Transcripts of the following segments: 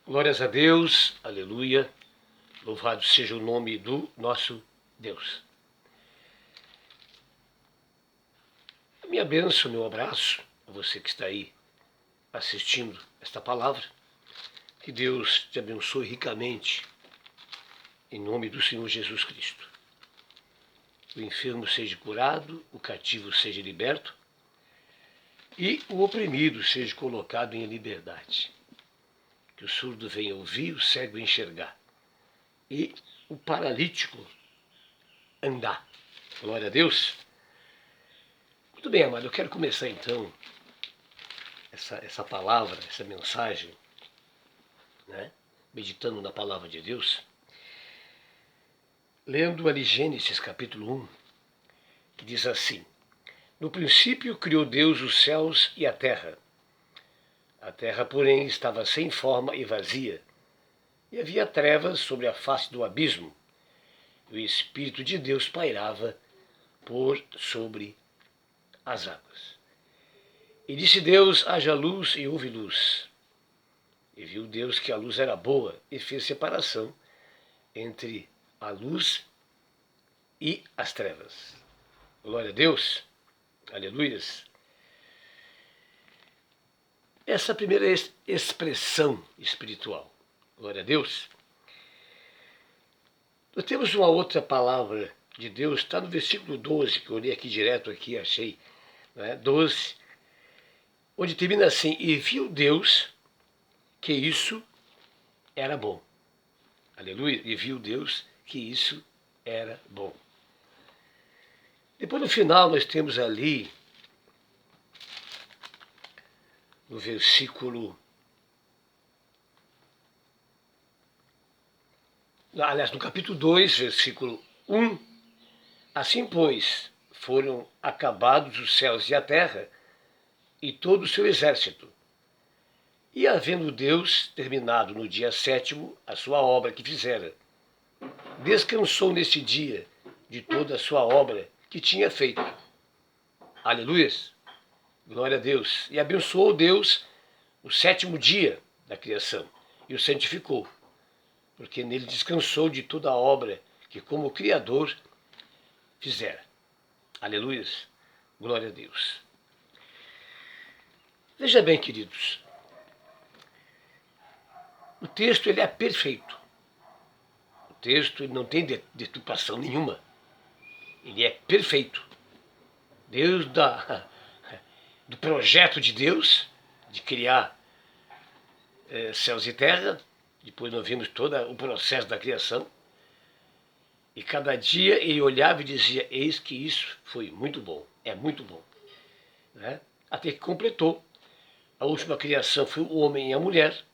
Glórias a Deus, aleluia, louvado seja o nome do nosso Deus. A minha bênção, meu abraço a você que está aí assistindo esta palavra. Que Deus te abençoe ricamente, em nome do Senhor Jesus Cristo. O enfermo seja curado, o cativo seja liberto e o oprimido seja colocado em liberdade. Que o surdo venha ouvir, o cego enxergar e o paralítico andar. Glória a Deus. Muito bem, amado, eu quero começar então essa palavra, essa mensagem, meditando na palavra de Deus, lendo ali Gênesis capítulo 1, que diz assim: No princípio criou Deus os céus e a terra. A terra, porém, estava sem forma e vazia, e havia trevas sobre a face do abismo, e o Espírito de Deus pairava por sobre as águas. E disse Deus: haja luz, e houve luz. E viu Deus que a luz era boa, e fez separação entre a luz e as trevas. Glória a Deus, aleluias. Essa primeira expressão espiritual, glória a Deus. Nós temos uma outra palavra de Deus, está no versículo 12, que eu olhei aqui direto, aqui achei, 12, onde termina assim: e viu Deus que isso era bom. Aleluia. E viu Deus que isso era bom. Depois no final nós temos ali, no versículo, aliás, no capítulo 2, versículo 1, assim pois foram acabados os céus e a terra e todo o seu exército. E havendo Deus terminado no dia 7º a sua obra que fizera, descansou neste dia de toda a sua obra que tinha feito. Aleluias! Glória a Deus! E abençoou Deus o 7º dia da criação e o santificou, porque nele descansou de toda a obra que como Criador fizera. Aleluias! Glória a Deus! Veja bem, queridos, o texto ele é perfeito. O texto ele não tem deturpação nenhuma. Ele é perfeito. Deus do projeto de Deus de criar céus e terra. Depois nós vimos todo o processo da criação. E cada dia ele olhava e dizia: eis que isso foi muito bom, é muito bom. Até que completou. A última criação foi o homem e a mulher.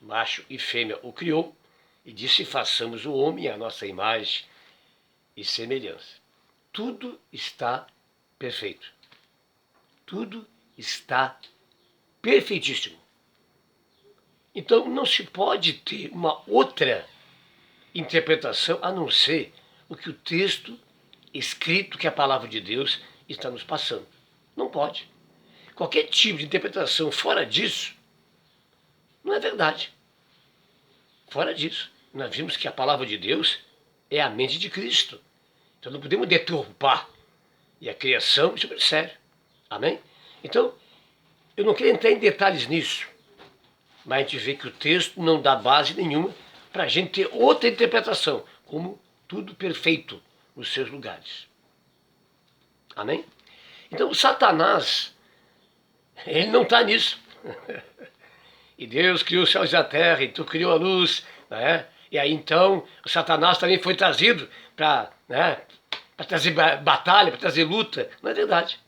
Macho e fêmea o criou e disse: façamos o homem à nossa imagem e semelhança. Tudo está perfeito. Tudo está perfeitíssimo. Então não se pode ter uma outra interpretação a não ser o que o texto escrito, que é a palavra de Deus, está nos passando. Não pode. Qualquer tipo de interpretação fora disso não é verdade. Fora disso, nós vimos que a palavra de Deus é a mente de Cristo. Então não podemos deturpar. E a criação, isso é sério. Amém? Então, eu não quero entrar em detalhes nisso, mas a gente vê que o texto não dá base nenhuma para a gente ter outra interpretação, como tudo perfeito nos seus lugares. Amém? Então, Satanás, ele não está nisso. E Deus criou os céus e a terra, e tu criou a luz, E aí então o Satanás também foi trazido para trazer batalha, para trazer luta. Não é verdade.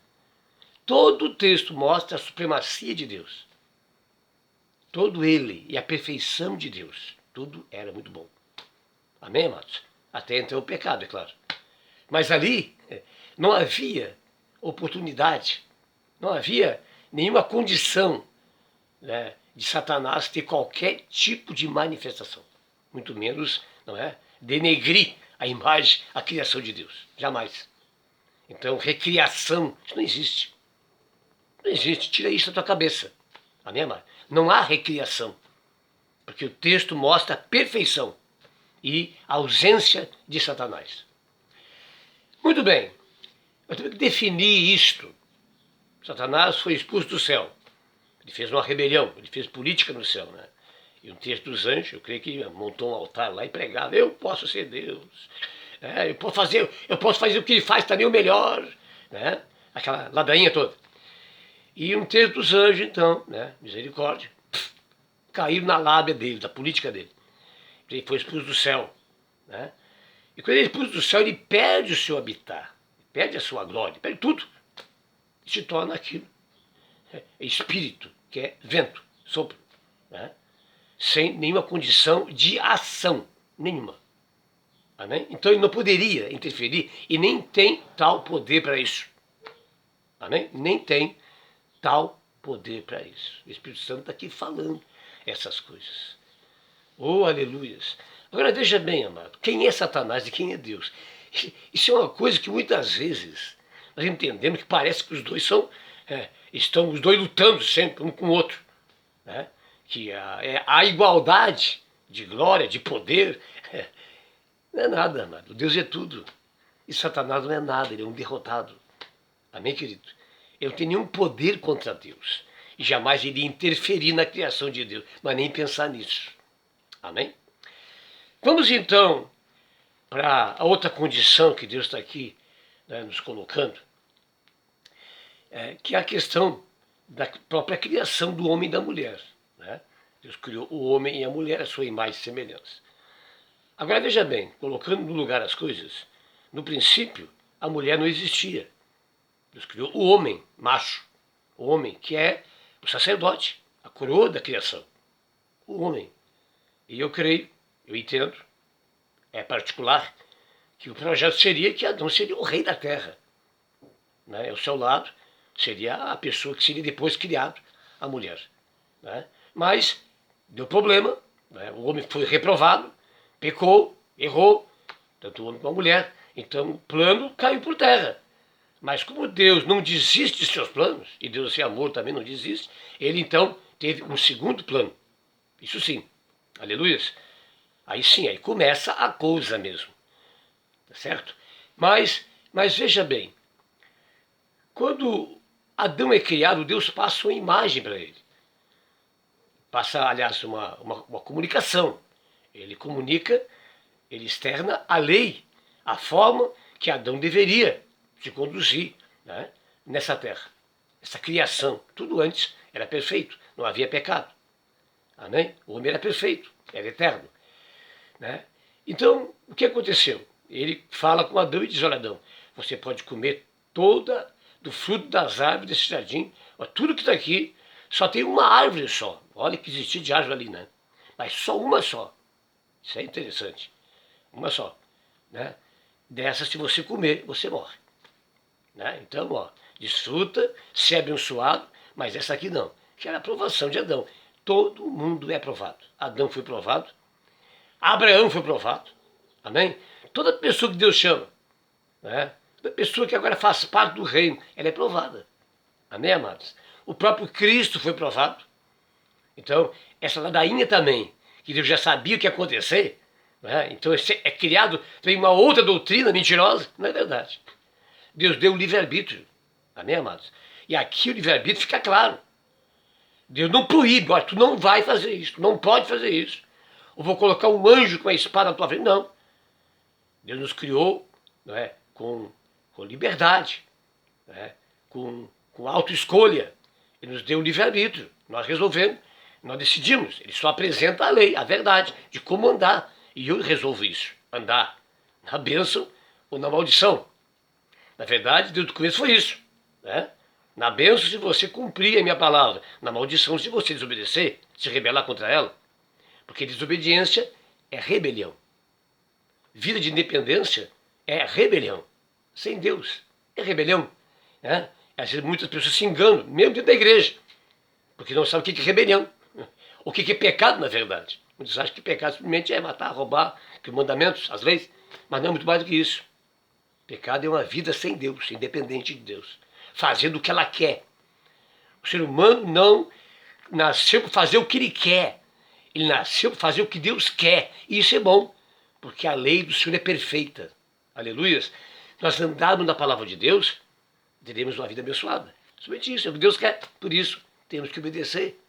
Todo o texto mostra a supremacia de Deus. Todo ele e a perfeição de Deus. Tudo era muito bom. Amém, amados? Até então o pecado, é claro. Mas ali não havia oportunidade, não havia nenhuma condição de Satanás ter qualquer tipo de manifestação. Muito menos, denegrir a imagem, a criação de Deus. Jamais. Então, recriação, isso não existe. Não existe. Tira isso da tua cabeça. Amém, amado? Não há recriação. porque o texto mostra a perfeição e a ausência de Satanás. Muito bem, eu tenho que definir isto. Satanás foi expulso do céu. Ele fez uma rebelião, ele fez política no céu, né? E um texto dos anjos, eu creio que montou um altar lá e pregava: eu posso ser Deus, eu posso fazer o que ele faz também o melhor, né? Aquela ladainha toda. E um texto dos anjos, então, né? Misericórdia, caíram na lábia dele, da política dele. Ele foi expulso do céu, né? E quando ele é expulso do céu, ele perde o seu habitat, perde a sua glória, perde tudo. E se torna aquilo. É espírito, que é vento, sopro, né? Sem nenhuma condição de ação nenhuma. Amém? Então ele não poderia interferir e nem tem tal poder para isso. Amém? Nem tem tal poder para isso. O Espírito Santo está aqui falando essas coisas. Oh, aleluias. Agora veja bem, amado, quem é Satanás e quem é Deus? Isso é uma coisa que muitas vezes nós entendemos que parece que os dois estão os dois lutando sempre um com o outro, né? Que a igualdade de glória, de poder, não é nada, amado. Deus é tudo. E Satanás não é nada, ele é um derrotado. Amém, querido? Ele não tem nenhum poder contra Deus. E jamais iria interferir na criação de Deus, mas nem pensar nisso. Amém? Vamos então para a outra condição que Deus está aqui, né, nos colocando, que é a questão da própria criação do homem e da mulher. Né? Deus criou o homem e a mulher, a sua imagem e semelhança. Agora veja bem, colocando no lugar as coisas, no princípio a mulher não existia. Deus criou o homem, macho, o homem que é o sacerdote, a coroa da criação, o homem. E eu creio, eu entendo, é particular, que o projeto seria que Adão seria o rei da terra. Né? Ao seu lado seria a pessoa que seria depois criado, a mulher. Né? Mas deu problema, né? O homem foi reprovado, pecou, errou, tanto o homem como a mulher. Então o plano caiu por terra. Mas como Deus não desiste de seus planos, e Deus, esse amor, também não desiste, ele então teve um segundo plano. Isso sim, aleluias. Aí sim, aí começa a coisa mesmo. Tá certo? Mas veja bem, quando Adão é criado, Deus passa uma imagem para ele. Passa, aliás, uma comunicação. Ele comunica, ele externa a lei, a forma que Adão deveria se conduzir, né, nessa terra. Essa criação, tudo antes era perfeito, não havia pecado. Amém? O homem era perfeito, era eterno. Né? Então, o que aconteceu? Ele fala com Adão e diz: olha, Adão, você pode comer toda do fruto das árvores desse jardim, tudo que está aqui, só tem uma árvore só. Olha que existia de árvore ali, né? Mas só uma só. Isso é interessante. Uma só. Né? Dessa, se você comer, você morre. Né? Então, desfruta, se é abençoado, mas essa aqui não. Que era a aprovação de Adão. Todo mundo é aprovado. Adão foi provado, Abraão foi provado. Amém? Toda pessoa que Deus chama, né? Toda pessoa que agora faz parte do reino, ela é provada. Amém, amados? O próprio Cristo foi provado. Então, essa ladainha também, que Deus já sabia o que ia acontecer, né? Então é criado, tem uma outra doutrina mentirosa, não é verdade. Deus deu o livre-arbítrio. Amém, amados? E aqui o livre-arbítrio fica claro. Deus não proíbe: olha, tu não vai fazer isso, tu não pode fazer isso. Ou vou colocar um anjo com a espada na tua frente. Não. Deus nos criou, não é, com liberdade, né, com autoescolha. Ele nos deu o livre-arbítrio. Nós resolvemos, nós decidimos. Ele só apresenta a lei, a verdade, de como andar. E eu resolvo isso: andar na bênção ou na maldição. Na verdade, Deus do começo foi isso. Né? Na bênção, se você cumprir a minha palavra. Na maldição, se você desobedecer, se rebelar contra ela. Porque desobediência é rebelião. Vida de independência é rebelião. Sem Deus é rebelião. Né? Às vezes muitas pessoas se enganam, mesmo dentro da igreja, porque não sabem o que é rebelião. O que é pecado, na verdade. Muitos acham que pecado simplesmente é matar, roubar, que os mandamentos, as leis, mas não é muito mais do que isso. Pecado é uma vida sem Deus, independente de Deus, fazendo o que ela quer. O ser humano não nasceu para fazer o que ele quer. Ele nasceu para fazer o que Deus quer. E isso é bom, porque a lei do Senhor é perfeita. Aleluias. Nós andarmos na palavra de Deus, teremos uma vida abençoada. Somente isso, é o que Deus quer. Por isso, temos que obedecer.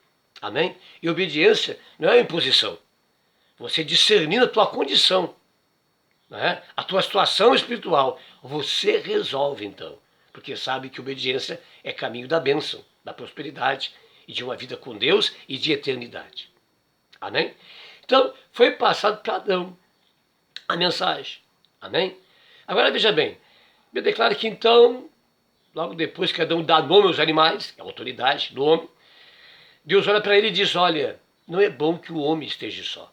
Amém? E obediência não é uma imposição. Você discernindo a tua condição, né? A tua situação espiritual, você resolve então. Porque sabe que obediência é caminho da bênção, da prosperidade e de uma vida com Deus e de eternidade. Amém? Então, foi passado para Adão a mensagem. Amém? Agora veja bem, me declara que então, logo depois que Adão dá nome aos animais, que é a autoridade do homem, Deus olha para ele e diz, olha, não é bom que o homem esteja só.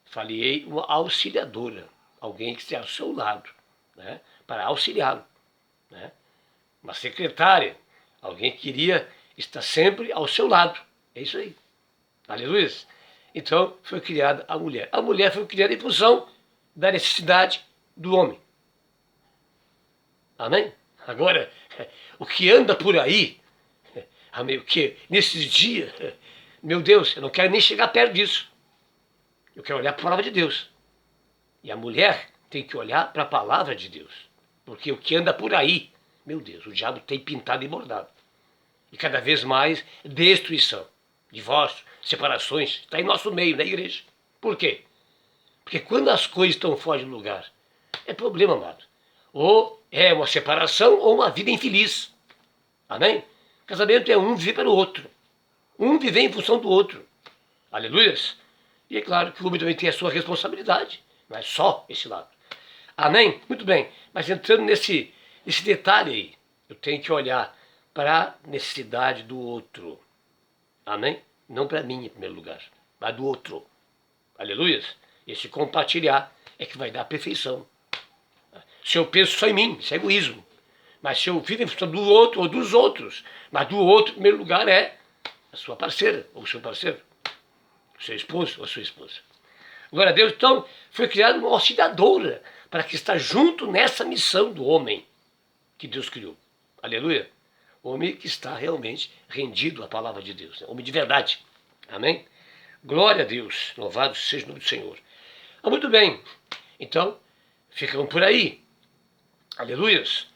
Falei uma auxiliadora, alguém que esteja ao seu lado, né, para auxiliá-lo. Né? Uma secretária, alguém que queria estar sempre ao seu lado. É isso aí. Aleluia. Então foi criada a mulher. A mulher foi criada em função da necessidade do homem. Amém? Agora, o que anda por aí, amém, o que nesses dias, meu Deus, eu não quero nem chegar perto disso. Eu quero olhar para a palavra de Deus. E a mulher tem que olhar para a palavra de Deus. Porque o que anda por aí, meu Deus, o diabo tem pintado e bordado. E cada vez mais destruição, divórcio, separações, está em nosso meio, na igreja. Por quê? Porque quando as coisas estão fora de lugar, é problema, amado. Ou é uma separação ou uma vida infeliz. Amém? Casamento é um viver pelo outro. Um viver em função do outro. Aleluias. E é claro que o homem também tem a sua responsabilidade. Não é só esse lado. Amém? Muito bem. Mas entrando nesse detalhe aí, eu tenho que olhar para a necessidade do outro. Amém? Não para mim em primeiro lugar, mas do outro. Aleluias. Esse compartilhar é que vai dar a perfeição. Se eu penso só em mim, isso é egoísmo. Mas se eu vivo em função do outro ou dos outros, mas do outro, em primeiro lugar, é a sua parceira ou o seu parceiro, o seu esposo ou a sua esposa. Glória a Deus, então, foi criada uma auxiliadora para que está junto nessa missão do homem que Deus criou. Aleluia. Homem que está realmente rendido à palavra de Deus, né? Homem de verdade. Amém? Glória a Deus, louvado seja o nome do Senhor. Muito bem, então, ficamos por aí. Aleluias.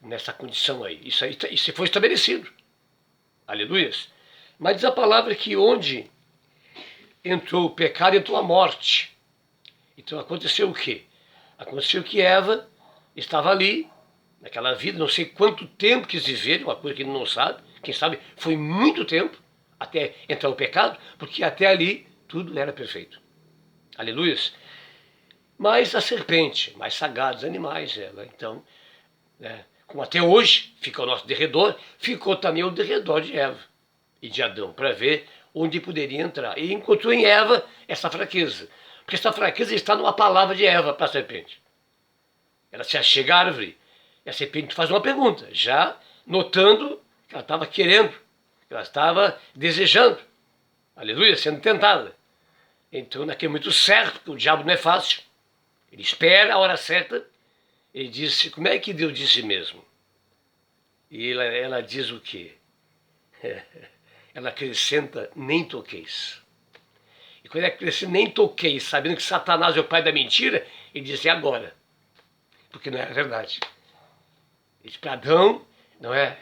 Nessa condição aí. Isso foi estabelecido. Aleluias. Mas diz a palavra que onde entrou o pecado, entrou a morte. Então aconteceu o quê? Aconteceu que Eva estava ali, naquela vida, não sei quanto tempo quis viver, uma coisa que ele não sabe, quem sabe foi muito tempo, até entrar o pecado, porque até ali tudo era perfeito. Aleluias. Mas a serpente, mais sagaz dos animais, ela então, né, como até hoje fica ao nosso derredor, ficou também ao derredor de Eva e de Adão, para ver onde poderia entrar. E encontrou em Eva essa fraqueza. Porque essa fraqueza está numa palavra de Eva para a serpente. Ela se achega à árvore. E a serpente faz uma pergunta, já notando que ela estava querendo, que ela estava desejando. Aleluia, sendo tentada. Então, naquele momento certo, porque o diabo não é fácil, ele espera a hora certa, ele disse, como é que Deus disse mesmo? E ela diz o quê? Ela acrescenta, nem toqueis. E quando ela acrescenta, nem toqueis, sabendo que Satanás é o pai da mentira, ele diz, agora. Porque não é verdade. Ele diz para Adão, não é?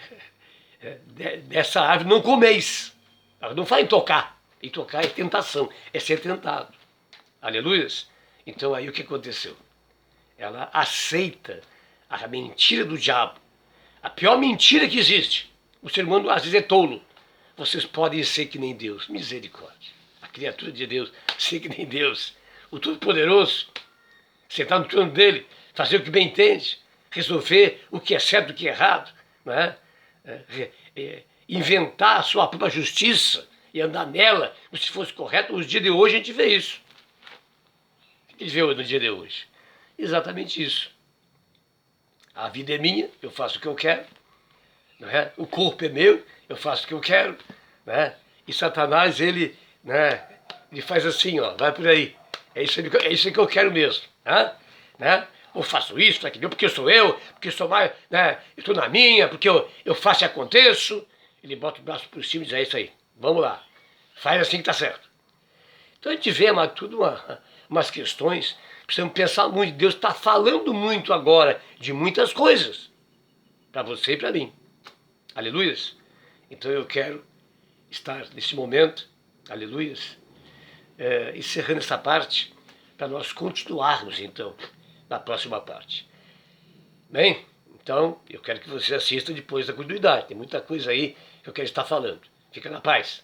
Dessa árvore não comeis. Ela não fala em tocar. E tocar é tentação, é ser tentado. Aleluias? Então aí o que aconteceu? Ela aceita a mentira do diabo. A pior mentira que existe. O ser humano às vezes é tolo. Vocês podem ser que nem Deus. Misericórdia. A criatura de Deus, ser que nem Deus. O Todo-Poderoso, sentar no trono dele, fazer o que bem entende, resolver o que é certo e o que é errado, não é? Inventar a sua própria justiça e andar nela como se fosse correto. Nos dias de hoje a gente vê isso. O que a gente vê no dia de hoje? Exatamente isso. A vida é minha, eu faço o que eu quero. Não é? O corpo é meu, eu faço o que eu quero. Né? E Satanás, ele faz assim, ó, vai por aí. É isso que eu quero mesmo. Né? Eu faço isso, aquilo, porque sou eu, porque sou mais, né? Eu estou na minha, porque eu faço e aconteço. Ele bota o braço por cima e diz, é isso aí, vamos lá. Faz assim que está certo. Então a gente vê, mas umas questões, precisamos pensar muito. Deus está falando muito agora de muitas coisas, para você e para mim. Aleluias. Então eu quero estar nesse momento, aleluias, encerrando essa parte, para nós continuarmos então na próxima parte. Bem, então eu quero que você assista depois da continuidade. Tem muita coisa aí que eu quero estar falando. Fica na paz.